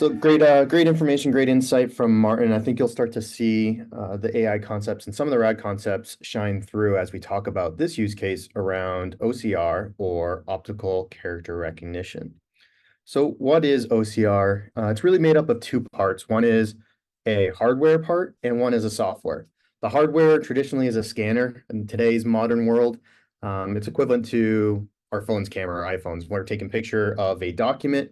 So great information, great insight from Martin. I think you'll start to see the AI concepts and some of the RAG concepts shine through as we talk about this use case around OCR, or optical character recognition. So what is OCR? It's really made up of two parts. One is a hardware part and one is a software. The hardware traditionally is a scanner. In today's modern world, it's equivalent to our phone's camera, or iPhones. When we're taking a picture of a document,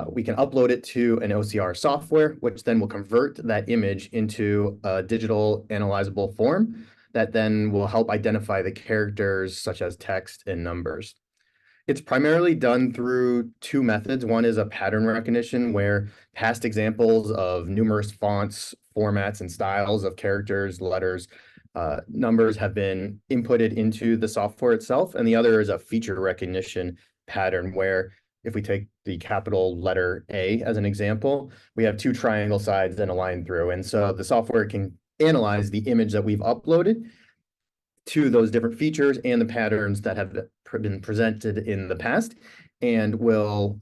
we can upload it to an OCR software, which then will convert that image into a digital analyzable form that then will help identify the characters such as text and numbers. It's primarily done through two methods. One is a pattern recognition, where past examples of numerous fonts, formats, and styles of characters, letters, numbers have been inputted into the software itself. And the other is a feature recognition pattern, where if we take the capital letter A as an example, we have two triangle sides and a line through. And so the software can analyze the image that we've uploaded to those different features and the patterns that have been presented in the past, and will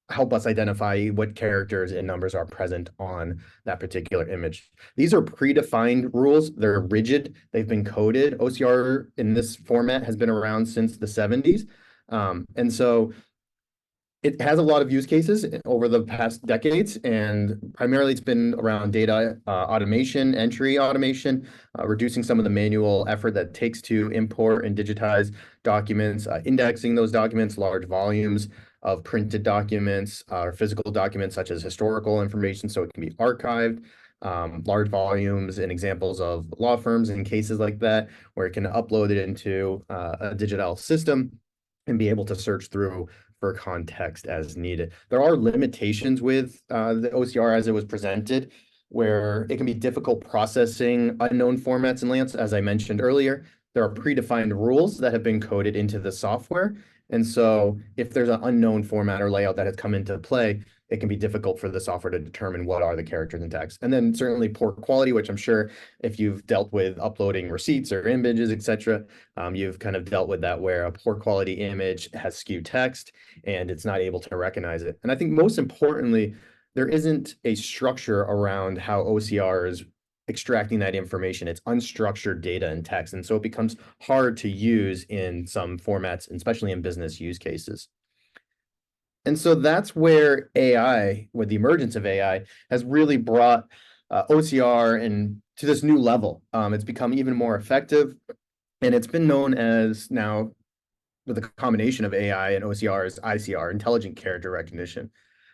help us identify what characters and numbers are present on that particular image. These are predefined rules. They're rigid. They've been coded. OCR in this format has been around since the 70s. And so it has a lot of use cases over the past decades, and primarily it's been around data automation, entry automation, reducing some of the manual effort that takes to import and digitize documents, indexing those documents, large volumes of printed documents or physical documents such as historical information, so it can be archived, large volumes and examples of law firms and cases like that, where it can upload it into a digital system and be able to search through for context as needed. There are limitations with the OCR as it was presented, where it can be difficult processing unknown formats and layouts. As I mentioned earlier, there are predefined rules that have been coded into the software. And so if there's an unknown format or layout that has come into play, it can be difficult for the software to determine what are the characters and text. And then certainly poor quality, which I'm sure if you've dealt with uploading receipts or images, etc., you've kind of dealt with that, where a poor quality image has skewed text and it's not able to recognize it. And I think most importantly, there isn't a structure around how OCR is extracting that information. It's unstructured data and text. And so it becomes hard to use in some formats, especially in business use cases. And so that's where AI, with the emergence of AI, has really brought OCR and to this new level. It's become even more effective, and it's been known as, now with a combination of AI and OCR, as ICR, intelligent character recognition.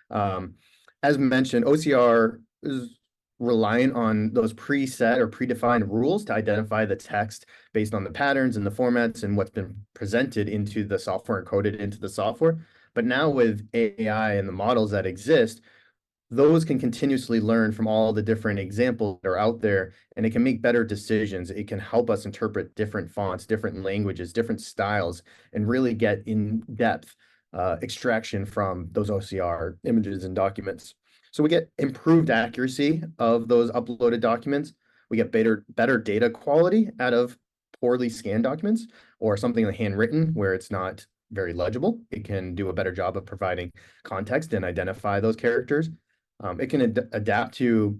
As mentioned, OCR is reliant on those preset or predefined rules to identify the text based on the patterns and the formats and what's been presented into the software and coded into the software. But now with AI and the models that exist, those can continuously learn from all the different examples that are out there, and it can make better decisions. It can help us interpret different fonts, different languages, different styles, and really get in-depth extraction from those OCR images and documents. So we get improved accuracy of those uploaded documents. We get better data quality out of poorly scanned documents, or something like handwritten where it's not very legible. It can do a better job of providing context and identify those characters. It can adapt to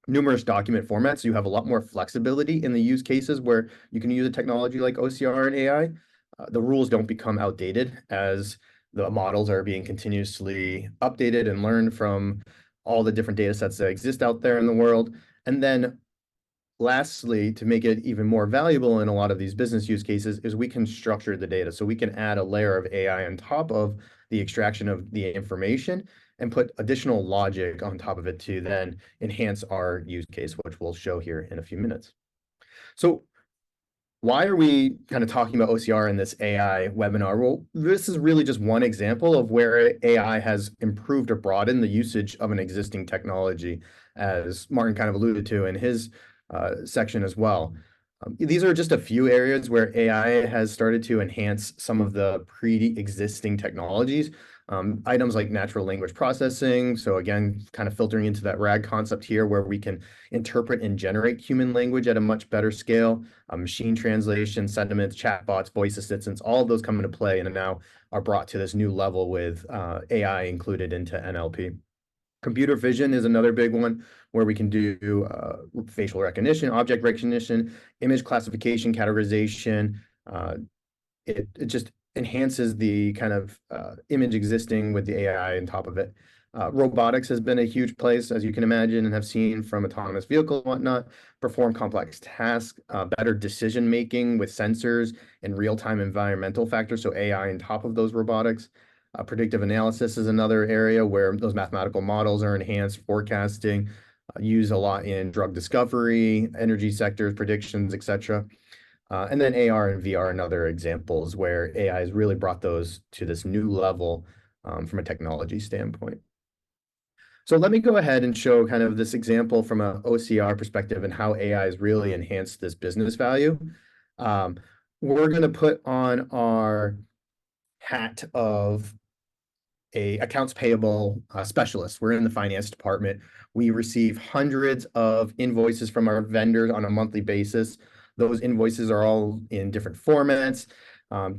numerous document formats. So you have a lot more flexibility in the use cases where you can use a technology like OCR and AI. The rules don't become outdated as the models are being continuously updated and learned from all the different data sets that exist out there in the world. And then lastly, to make it even more valuable in a lot of these business use cases, is we can structure the data. So we can add a layer of AI on top of the extraction of the information and put additional logic on top of it to then enhance our use case, which we'll show here in a few minutes. So why are we kind of talking about OCR in this AI webinar? Well, this is really just one example of where AI has improved or broadened the usage of an existing technology, as Martin kind of alluded to in his section as well. These are just a few areas where AI has started to enhance some of the pre-existing technologies. Items like natural language processing. So again, kind of filtering into that RAG concept here where we can interpret and generate human language at a much better scale. Machine translation, sentiments, chatbots, voice assistants, all of those come into play and now are brought to this new level with AI included into NLP. Computer vision is another big one where we can do facial recognition, object recognition, image classification, categorization. It just enhances the kind of image existing with the AI on top of it. Robotics has been a huge place, as you can imagine, and have seen from autonomous vehicle and whatnot, perform complex tasks, better decision making with sensors and real-time environmental factors, so AI on top of those robotics. Predictive analysis is another area where those mathematical models are enhanced, forecasting, used a lot in drug discovery, energy sectors, predictions, etc. And then AR and VR and other examples where AI has really brought those to this new level from a technology standpoint. So let me go ahead and show kind of this example from an OCR perspective and how AI has really enhanced this business value. We're going to put on our hat of a accounts payable specialist. We're in the finance department. We receive hundreds of invoices from our vendors on a monthly basis. Those invoices are all in different formats,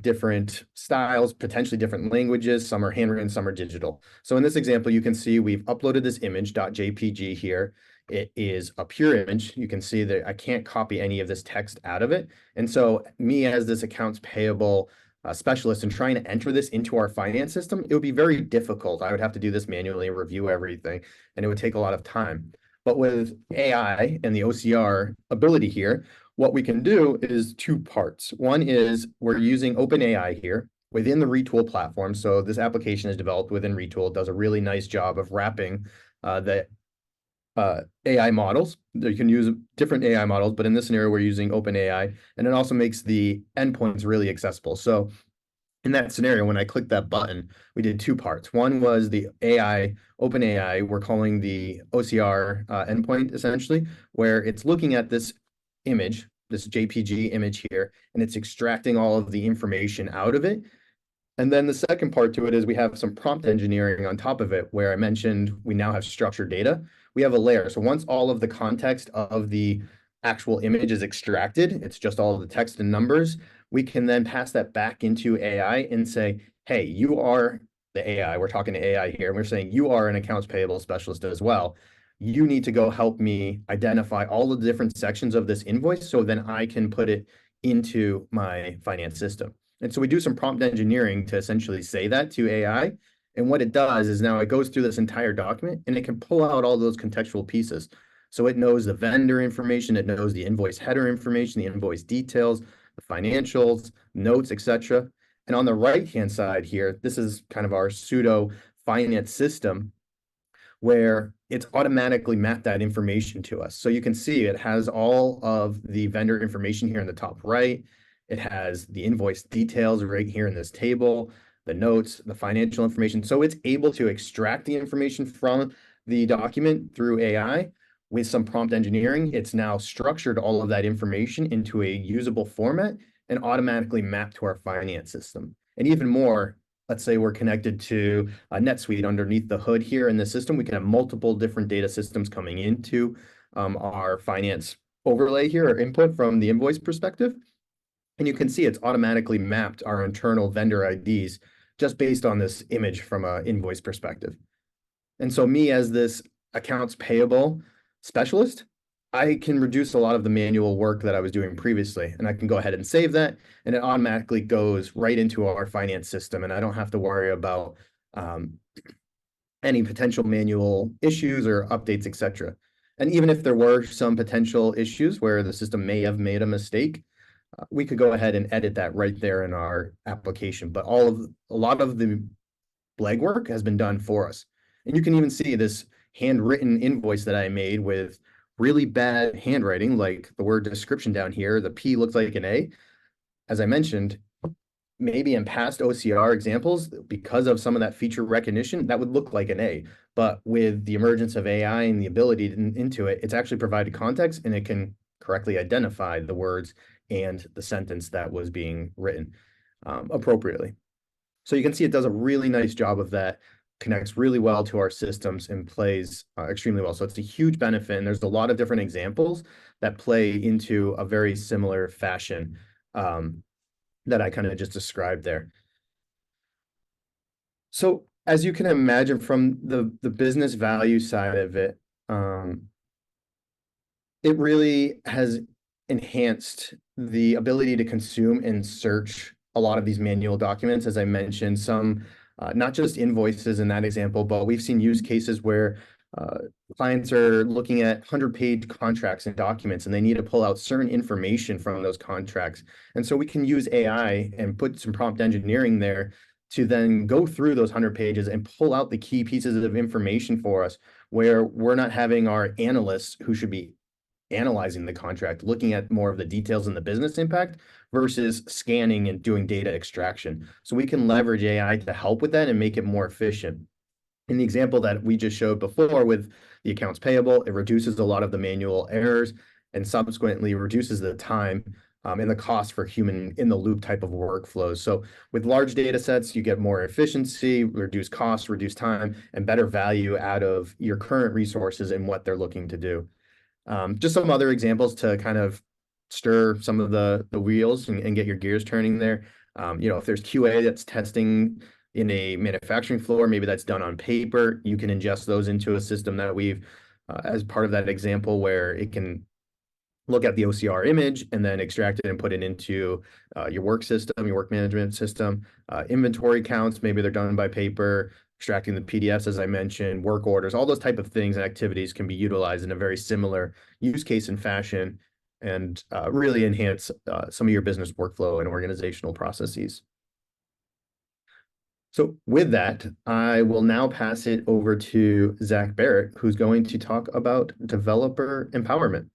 different styles, potentially different languages. Some are handwritten, some are digital. So in this example, you can see we've uploaded this image .jpg here. It is a pure image. You can see that I can't copy any of this text out of it. And so me as this accounts payable specialist and trying to enter this into our finance system, it would be very difficult. I would have to do this manually, review everything, and it would take a lot of time. But with AI and the OCR ability here, what we can do is two parts. One is we're using OpenAI here within the Retool platform. So this application is developed within Retool. It does a really nice job of wrapping the AI models. You can use different AI models, but in this scenario, we're using OpenAI, and it also makes the endpoints really accessible. So in that scenario, when I clicked that button, we did two parts. One was the AI, OpenAI, we're calling the OCR endpoint essentially, where it's looking at this image, this JPG image here, and it's extracting all of the information out of it. And then the second part to it is we have some prompt engineering on top of it, where I mentioned we now have structured data. We have a layer. So once all of the context of the actual image is extracted, it's just all of the text and numbers, we can then pass that back into AI and say, hey, you are the AI. We're talking to AI here. And we're saying you are an accounts payable specialist as well. You need to go help me identify all the different sections of this invoice so then I can put it into my finance system. And so we do some prompt engineering to essentially say that to AI. And what it does is now it goes through this entire document and it can pull out all those contextual pieces. So it knows the vendor information, it knows the invoice header information, the invoice details, the financials, notes, etc. And on the right-hand side here, this is kind of our pseudo finance system where it's automatically mapped that information to us. So you can see it has all of the vendor information here in the top right. It has the invoice details right here in this table, the notes, the financial information. So it's able to extract the information from the document through AI with some prompt engineering. It's now structured all of that information into a usable format and automatically mapped to our finance system. And even more, let's say we're connected to a NetSuite underneath the hood here in the system. We can have multiple different data systems coming into our finance overlay here, or input from the invoice perspective. And you can see it's automatically mapped our internal vendor IDs just based on this image from an invoice perspective. And so me as this accounts payable specialist, I can reduce a lot of the manual work that I was doing previously, and I can go ahead and save that, and it automatically goes right into our finance system, and I don't have to worry about any potential manual issues or updates, etc. And even if there were some potential issues where the system may have made a mistake, we could go ahead and edit that right there in our application. But a lot of the legwork has been done for us. And you can even see this handwritten invoice that I made with really bad handwriting, like the word description down here. The P looks like an A. As I mentioned, maybe in past OCR examples, because of some of that feature recognition, that would look like an A. But with the emergence of AI and the ability into it, it's actually provided context and it can correctly identify the words and the sentence that was being written appropriately. So you can see it does a really nice job of that, connects really well to our systems and plays extremely well. So it's a huge benefit, and there's a lot of different examples that play into a very similar fashion um, that I kind of just described there. So as you can imagine from the business value side of it, um, it really has enhanced the ability to consume and search a lot of these manual documents. As I mentioned, some not just invoices in that example, but we've seen use cases where uh, clients are looking at 100-page contracts and documents, and they need to pull out certain information from those contracts. And so we can use AI and put some prompt engineering there to then go through those 100 pages and pull out the key pieces of information for us, where we're not having our analysts who should be analyzing the contract, looking at more of the details and the business impact versus scanning and doing data extraction. So we can leverage AI to help with that and make it more efficient. In the example that we just showed before with the accounts payable, it reduces a lot of the manual errors and subsequently reduces the time and the cost for human in the loop type of workflows. So with large data sets, you get more efficiency, reduce costs, reduce time, and better value out of your current resources and what they're looking to do. Just some other examples to kind of stir some of the wheels and get your gears turning there. If there's QA that's testing in a manufacturing floor, maybe that's done on paper, you can ingest those into a system that we've, as part of that example, where it can look at the OCR image and then extract it and put it into your work system, your work management system. Inventory counts, maybe they're done by paper, extracting the PDFs, as I mentioned, work orders, all those type of things and activities can be utilized in a very similar use case and fashion and really enhance some of your business workflow and organizational processes. So with that, I will now pass it over to Zach Barrett, who's going to talk about developer empowerment.